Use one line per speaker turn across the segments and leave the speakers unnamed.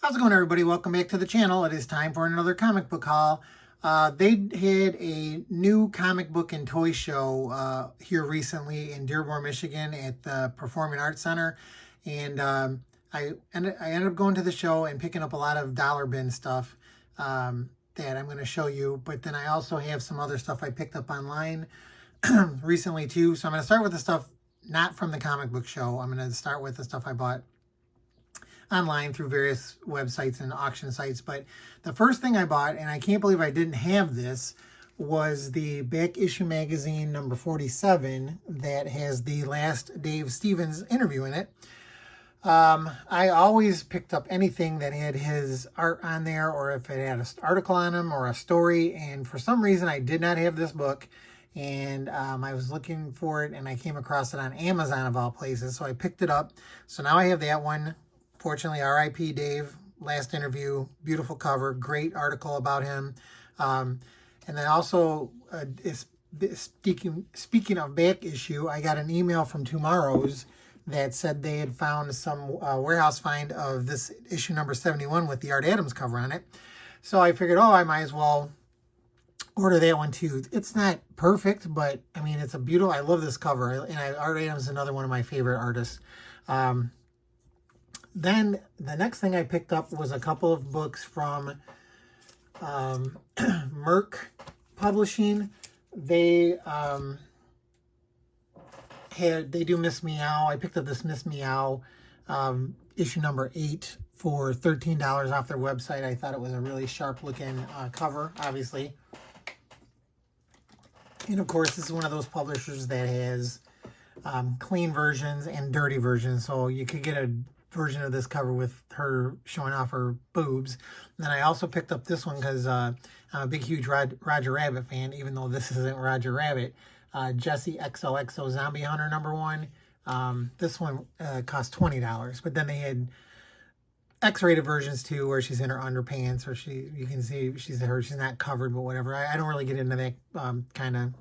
How's it going, everybody? Welcome back to the channel. It is time for another comic book haul. They had a new comic book and toy show here recently in Dearborn, Michigan at the Performing Arts Center. And I ended up going to the show and picking up a lot of dollar bin stuff that I'm going to show you. But then I also have some other stuff I picked up online recently too. So I'm going to start with the stuff not from the comic book show. I'm going to start with the stuff I bought online through various websites and auction sites. But the first thing I bought, and I can't believe I didn't have this, was the Back Issue Magazine number 47 that has the last Dave Stevens interview in it. I always picked up anything that had his art on there, or if it had an article on him or a story, and for some reason I did not have this book, and I was looking for it and I came across it on Amazon of all places, so I picked it up. So now I have that one. Fortunately, R.I.P. Dave, last interview, beautiful cover, great article about him. And then also, speaking of Back Issue, I got an email from Tomorrow's that said they had found some warehouse find of this issue number 71 with the Art Adams cover on it. So I figured, I might as well order that one too. It's not perfect, but I mean, it's a beautiful, I love this cover. And Art Adams is another one of my favorite artists. Then the next thing I picked up was a couple of books from Merc Publishing. They do Miss Meow. I picked up this Miss Meow issue number 8 for $13 off their website. I thought it was a really sharp looking cover, obviously. And of course, this is one of those publishers that has clean versions and dirty versions. So you could get a version of this cover with her showing off her boobs. And then I also picked up this one because I'm a big, huge Roger Rabbit fan, even though this isn't Roger Rabbit. Jessie XOXO Zombie Hunter number 1. This one cost $20, but then they had X-rated versions too, where she's in her underpants, or you can see she's not covered, but whatever. I don't really get into that kind of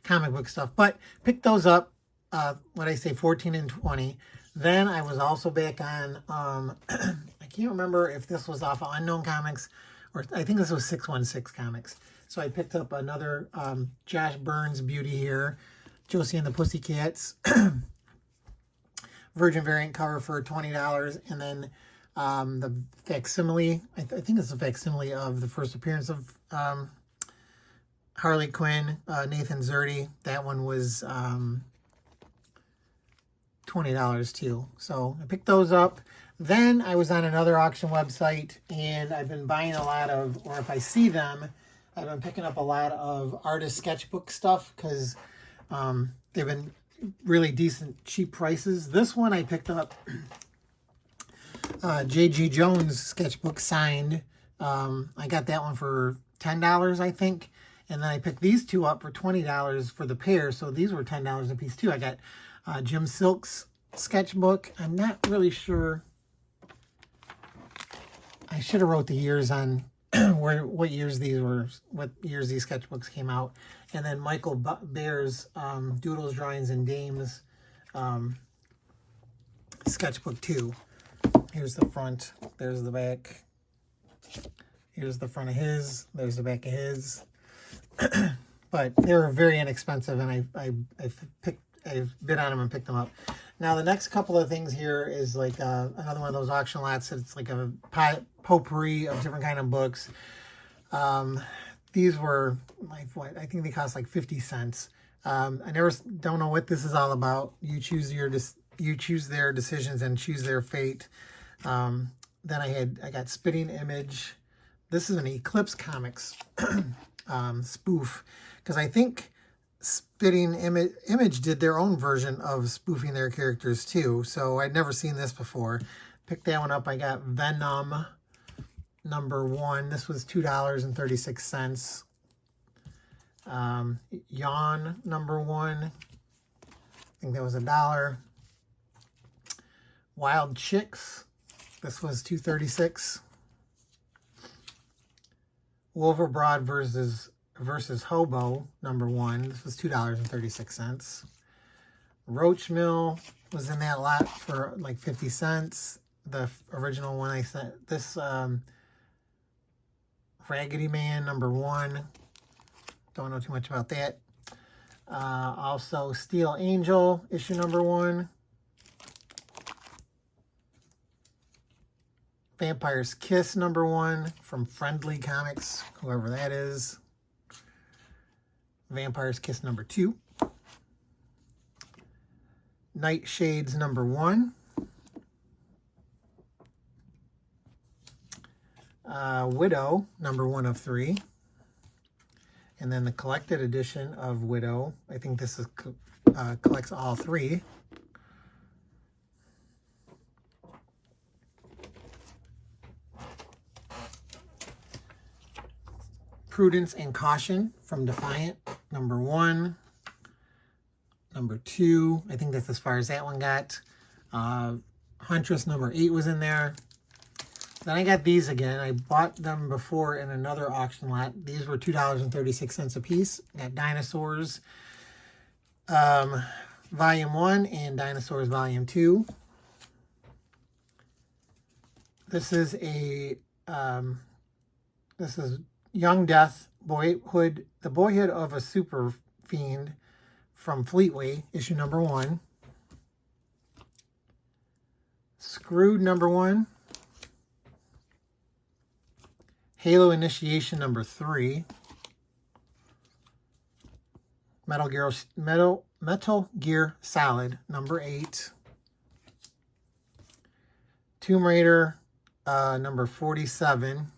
comic book stuff, but picked those up. What I say, 14 and 20. Then I was also back on, I can't remember if this was off of Unknown Comics, or I think this was 616 Comics. So I picked up another Josh Burns beauty here, Josie and the Pussycats, Virgin variant cover for $20. And then the facsimile, I think it's a facsimile of the first appearance of Harley Quinn, Nathan Zerdy. That one was $20 too. So I picked those up. Then I was on another auction website, and I've been buying a lot of, or if I see them, I've been picking up a lot of artist sketchbook stuff because they've been really decent, cheap prices. This one I picked up J.G. Jones sketchbook signed. I got that one for $10, I think. And then I picked these two up for $20 for the pair. So these were $10 a piece too. I got Jim Silk's sketchbook. I'm not really sure. I should have wrote the years on what years these sketchbooks came out. And then Michael Bear's Doodles, Drawings, and Dames sketchbook too. Here's the front. There's the back. Here's the front of his. There's the back of his. But they were very inexpensive, and I've bid on them and picked them up. Now, the next couple of things here is like another one of those auction lots. It's like a potpourri of different kind of books. These were like, what? I think they cost like 50 cents. I don't know what this is all about. You choose their decisions and choose their fate. Then I got Spitting Image. This is an Eclipse Comics spoof, because I think Spitting Image did their own version of spoofing their characters too. So I'd never seen this before. Picked that one up. I got Venom number 1. This was $2.36. Yawn number 1. I think that was $1. Wild Chicks. This was $2.36. Wolverbroad versus Hobo number 1. This was $2.36. Roach Mill was in that lot for like 50 cents. the original one I sent. This Raggedy Man #1. Don't know too much about that. Also, Steel Angel issue #1. Vampire's Kiss #1 from Friendly Comics, whoever that is. Vampire's Kiss #2. Nightshades #1. Widow #1 of 3. And then the collected edition of Widow. I think this is collects all 3. Prudence and Caution from Defiant #1. #2, I think that's as far as that one got. Huntress #8 was in there. Then I got these again. I bought them before in another auction lot. These were $2.36 a piece. Got Dinosaurs Volume 1 and Dinosaurs Volume 2. This is Young Death, Boyhood, The Boyhood of a Super Fiend from Fleetway, issue #1. Screwed #1. Halo Initiation #3. Metal Gear Solid #8. Tomb Raider #47.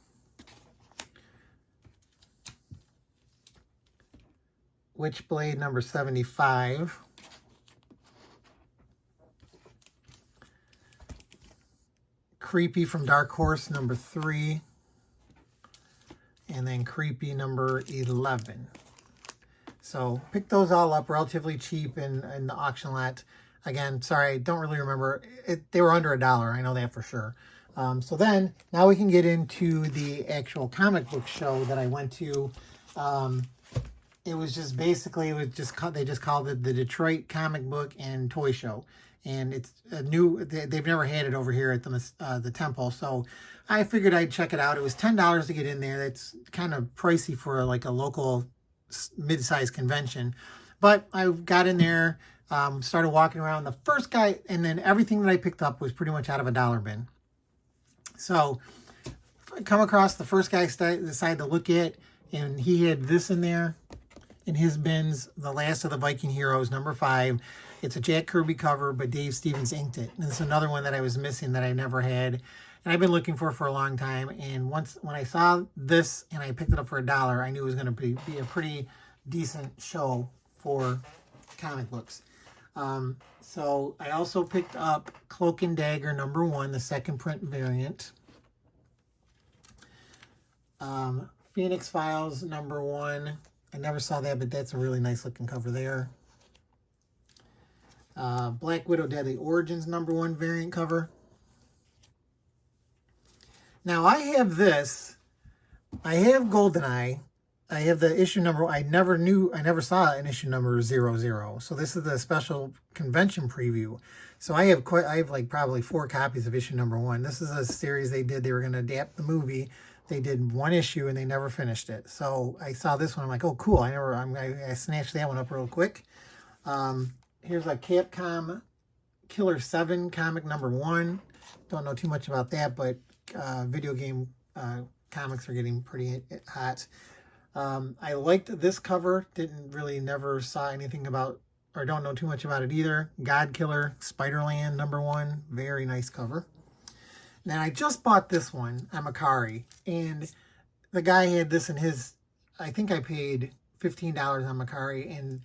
Witchblade #75. Creepy from Dark Horse #3. And then Creepy #11. So pick those all up relatively cheap in the auction lot. Again, sorry, I don't really remember. They were under $1. I know that for sure. So then, now we can get into the actual comic book show that I went to. It was just basically, they just called it the Detroit Comic Book and Toy Show. And it's a new, they've never had it over here at the Temple. So I figured I'd check it out. It was $10 to get in there. That's kind of pricey for like a local mid-sized convention. But I got in there, started walking around. The first guy, and then everything that I picked up was pretty much out of a dollar bin. So I come across the first guy decided to look at, and he had this in there in his bins, The Last of the Viking Heroes #5. It's a Jack Kirby cover, but Dave Stevens inked it. And it's another one that I was missing that I never had, and I've been looking for a long time. And when I saw this and I picked it up for $1, I knew it was going to be a pretty decent show for comic books. So I also picked up Cloak and Dagger #1, the second print variant. Phoenix Files #1. I never saw that, but that's a really nice looking cover there. Black Widow Deadly Origins #1 variant cover. Now I have this. I have GoldenEye. I have the issue number. I never saw an issue number 00. So this is the special convention preview. So I have like probably 4 copies of issue #1. This is a series they did. They were going to adapt the movie. They did 1 issue and they never finished it. So I saw this one. I'm like, oh, cool. I snatched that one up real quick. Here's a Capcom Killer 7 comic #1. Don't know too much about that, but video game comics are getting pretty hot. I liked this cover. Never saw anything about, or don't know too much about it either. God Killer Spider-Land #1. Very nice cover. Now, I just bought this one on Mercari, and the guy had this in his, I think I paid $15 on Mercari, and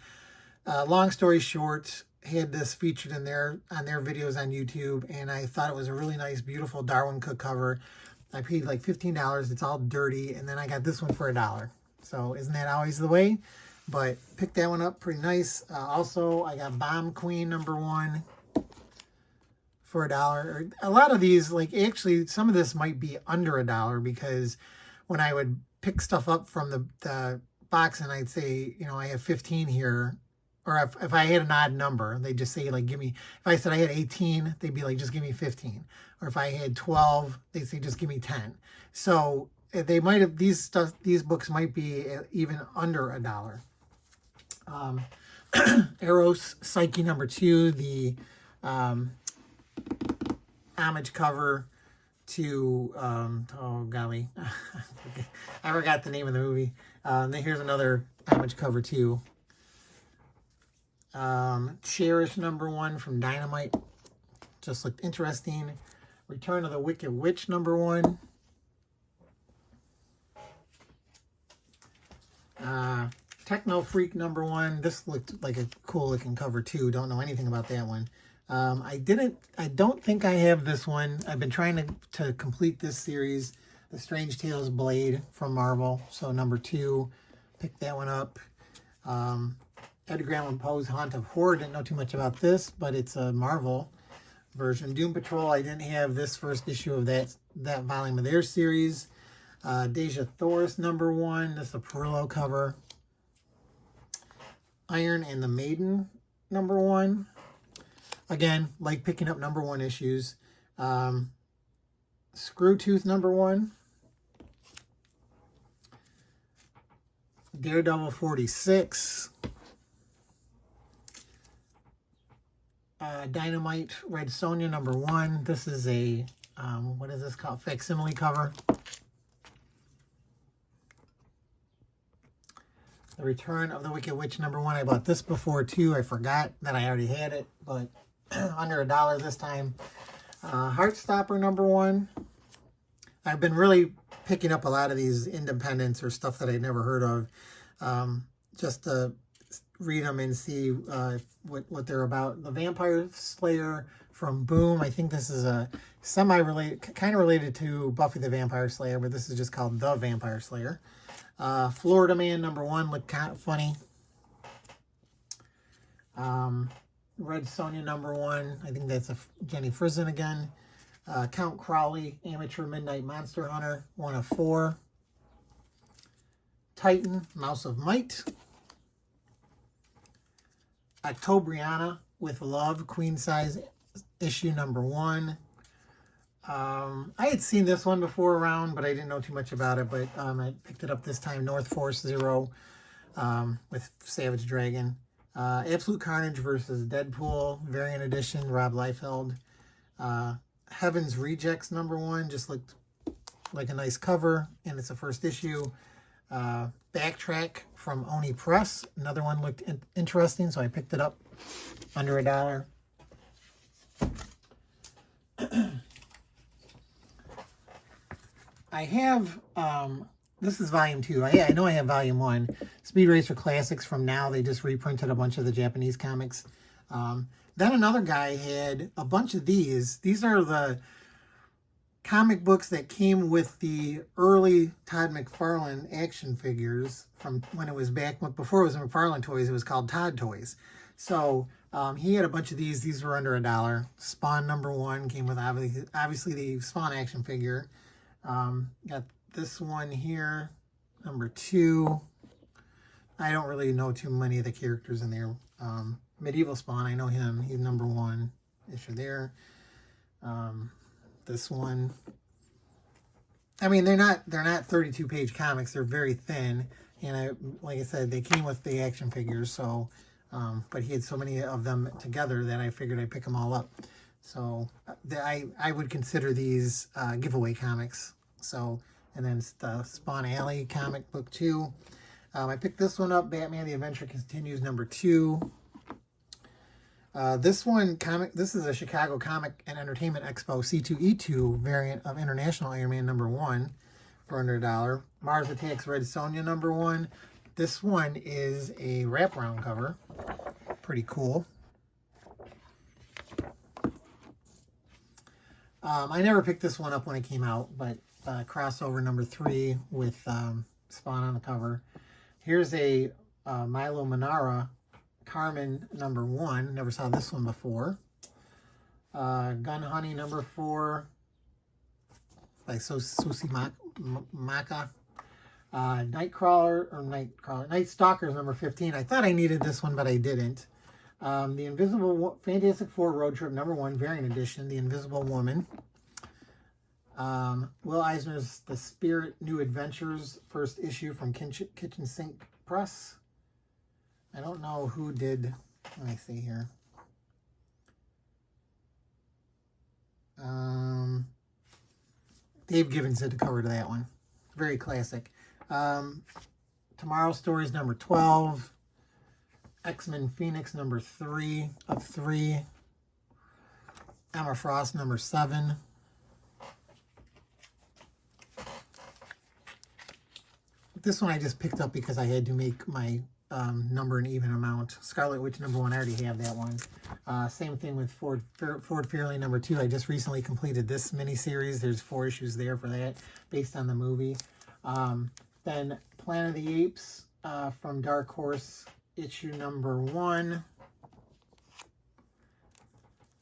long story short, had this featured in on their videos on YouTube, and I thought it was a really nice, beautiful Darwin Cook cover. I paid like $15. It's all dirty, and then I got this one for $1. So isn't that always the way? But picked that one up, pretty nice. Also, I got Bomb Queen #1 for $1. A lot of these, like actually, some of this might be under $1 because when I would pick stuff up from the box and I'd say, I have 15 here, or if I had an odd number, they just say like, give me, if I said I had 18, they'd be like, just give me 15. Or if I had 12, they say, just give me 10. So they might have, these books might be even under $1. Eros Psyche #2, the homage cover to, oh golly, I forgot the name of the movie. Then here's another homage cover too. Cherish #1 from Dynamite, just looked interesting. Return of the Wicked Witch #1. Techno Freak #1. This looked like a cool looking cover too. Don't know anything about that one. I don't think I have this one. I've been trying to complete this series, the Strange Tales Blade from Marvel. So #2, picked that one up. Edgar Allan Poe's Haunt of Horror. Didn't know too much about this, but it's a Marvel version. Doom Patrol. I didn't have this first issue of that volume of their series. Deja Thoris #1. This is a Perillo cover. Iron and the Maiden #1. Again, like picking up #1 issues. Screwtooth #1. Daredevil 46. Dynamite Red Sonja #1. This is a, what is this called? Facsimile cover. The Return of the Wicked Witch #1. I bought this before too. I forgot that I already had it, but under $1 this time. Heartstopper #1. I've been really picking up a lot of these independents or stuff that I'd never heard of, just to read them and see what they're about. The Vampire Slayer from Boom. I think this is a semi-related, kind of related to Buffy the Vampire Slayer, but this is just called The Vampire Slayer. Florida Man #1 looked kind of funny. Red Sonja #1. I think that's a Jenny Frison again. Count Crowley, Amateur Midnight Monster Hunter, 1 of 4. Titan, Mouse of Might. Octobriana with Love, Queen Size issue #1. I had seen this one before around, but I didn't know too much about it. But I picked it up this time. North Force Zero with Savage Dragon. Absolute Carnage versus Deadpool, variant edition, Rob Liefeld. Heaven's Rejects #1, just looked like a nice cover, and it's the first issue. Backtrack from Oni Press, another one looked interesting, so I picked it up under $1. I have, this is volume 2. I know I have volume 1. Speed Racer Classics from Now. They just reprinted a bunch of the Japanese comics. Then another guy had a bunch of these. These are the comic books that came with the early Todd McFarlane action figures from when it was back, before it was McFarlane Toys, it was called Todd Toys. So he had a bunch of these. These were under $1. Spawn #1 came with obviously the Spawn action figure. Got this one here, #2. I don't really know too many of the characters in there. Medieval Spawn, I know him. He's #1 issue there. This one. I mean, they're not 32-page comics. They're very thin, and like I said, they came with the action figures. So, but he had so many of them together that I figured I'd pick them all up. So I would consider these giveaway comics. So, and then the Spawn Alley comic book 2. I picked this one up, Batman the Adventure Continues #2. This is a Chicago Comic and Entertainment Expo C2E2 variant of International Iron Man #1 for under $1. Mars Attacks Red Sonja #1. This one is a wraparound cover. Pretty cool. I never picked this one up when it came out, but crossover #3 with Spawn on the cover. Here's a Milo Manara Carmen #1. Never saw this one before. Gun Honey #4 by Susie Maka. Night Stalkers number 15. I thought I needed this one, but I didn't. The Fantastic Four Road Trip number 1 variant edition, The Invisible Woman. Will Eisner's The Spirit New Adventures first issue from Kitchen Sink Press. I don't know who did. Let me see here. Dave Gibbons did the cover to that one. Very classic. Tomorrow's Stories number 12. X-Men Phoenix number 3 of 3. Emma Frost number 7. This one I just picked up because I had to make my number an even amount. Scarlet Witch number 1, I already have that one. Same thing with Ford Fairlane number 2. I just recently completed this miniseries. There's 4 issues there for that, based on the movie. Then Planet of the Apes from Dark Horse, issue number 1.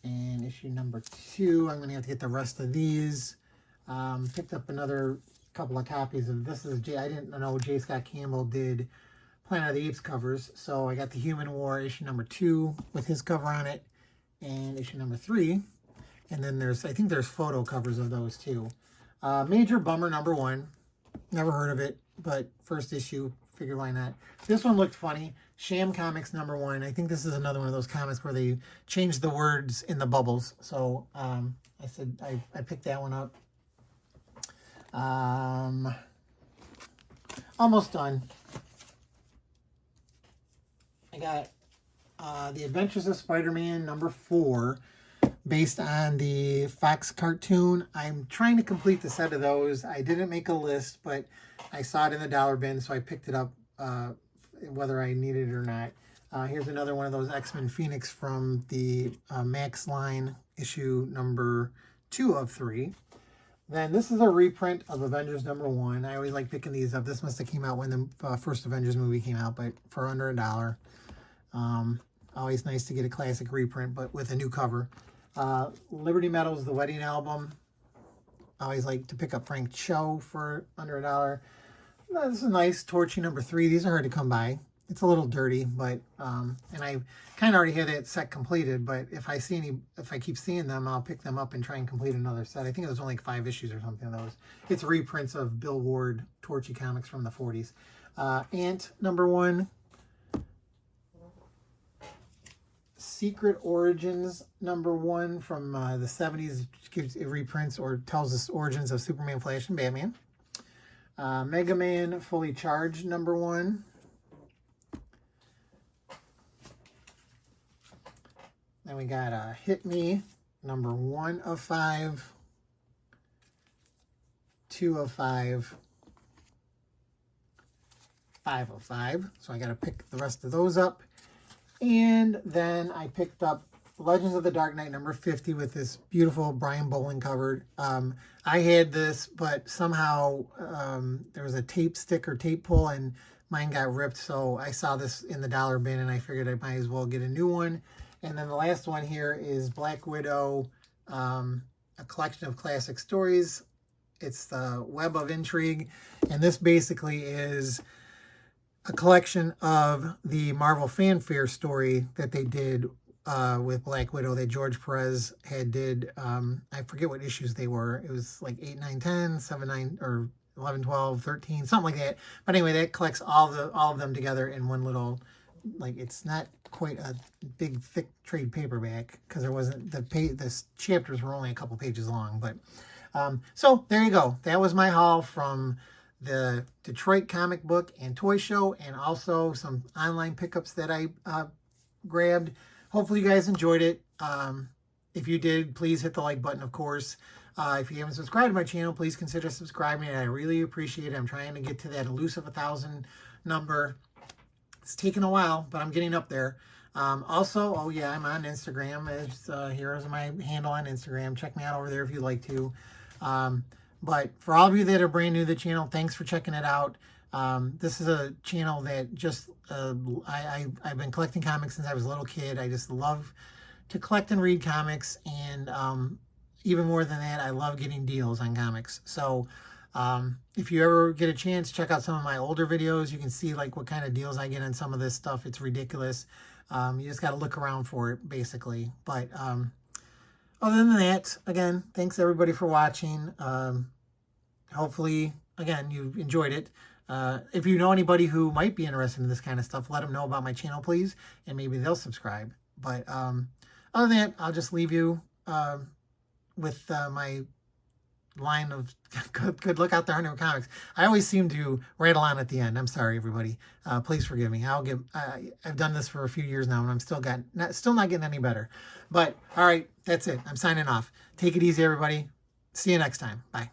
And issue number 2. I'm going to have to get the rest of these. Picked up another couple of copies of this. I didn't know J. Scott Campbell did Planet of the Apes covers, so I got the Human War issue number 2 with his cover on it, and issue number 3. And then I think there's photo covers of those too. Major Bummer number 1. Never heard of it, but first issue, figured why not. This one looked funny. Sham Comics number 1. I think this is another one of those comics where they changed the words in the bubbles. So I said I picked that one up. Almost done. I got The Adventures of Spider-Man number 4, based on the Fox cartoon. I'm trying to complete the set of those. I didn't make a list, but I saw it in the dollar bin, so I picked it up whether I needed it or not. Here's another one of those X-Men Phoenix from the Max line, issue number 2 of 3. Then this is a reprint of Avengers number 1. I always like picking these up. This must have came out when the first Avengers movie came out, but for under $1. Always nice to get a classic reprint, but with a new cover. Liberty Meadows, The Wedding Album. I always like to pick up Frank Cho for under $1. This is nice. Torchy number 3. These are hard to come by. It's a little dirty, but and I kind of already had that set completed. But if I keep seeing them, I'll pick them up and try and complete another set. I think it was only like 5 issues or something of those. It's reprints of Bill Ward Torchy comics from the 40s. Ant number 1. Secret Origins number 1 from the 70s. It reprints or tells us origins of Superman, Flash, and Batman. Mega Man Fully Charged number 1. Then we got Hit Me number 1 of 5, 2 of 5, 5 of 5. So I got to pick the rest of those up. And then I picked up Legends of the Dark Knight number 50 with this beautiful Brian Bolland cover. I had this, but somehow there was a tape pull and mine got ripped. So I saw this in the dollar bin and I figured I might as well get a new one. And then the last one here is Black Widow, a collection of classic stories. It's the Web of Intrigue. And this basically is a collection of the Marvel fanfare story that they did with Black Widow that George Perez had did. I forget what issues they were. It was like 8, 9, 10, 7, 9, or 11, 12, 13, something like that. But anyway, that collects all of them together in one little, like, it's not quite a big thick trade paperback because there wasn't the chapters were only a couple pages long. But so there you go. That was my haul from the Detroit Comic Book and Toy Show, and also some online pickups that I grabbed. Hopefully you guys enjoyed it. If you did, please hit the like button, of course. If you haven't subscribed to my channel, please consider subscribing. I really appreciate it. I'm trying to get to that elusive 1,000 number. It's taken a while, but I'm getting up there. Also, oh yeah, I'm on Instagram. Here's my handle on Instagram. Check me out over there if you'd like to. But for all of you that are brand new to the channel, thanks for checking it out. This is a channel that just, I've been collecting comics since I was a little kid. I just love to collect and read comics. And even more than that, I love getting deals on comics. So If you ever get a chance, check out some of my older videos. You can see like what kind of deals I get on some of this stuff. It's ridiculous. You just got to look around for it, basically. But other than that, again, thanks everybody for watching. Hopefully, again, you enjoyed it. If you know anybody who might be interested in this kind of stuff, let them know about my channel, please, and maybe they'll subscribe. But other than that, I'll just leave you with my line of good luck out there, Hunting with Comics. I always seem to rattle on at the end. I'm sorry, everybody. Please forgive me. I've done this for a few years now, and I'm still not getting any better. But all right, that's it. I'm signing off. Take it easy, everybody. See you next time. Bye.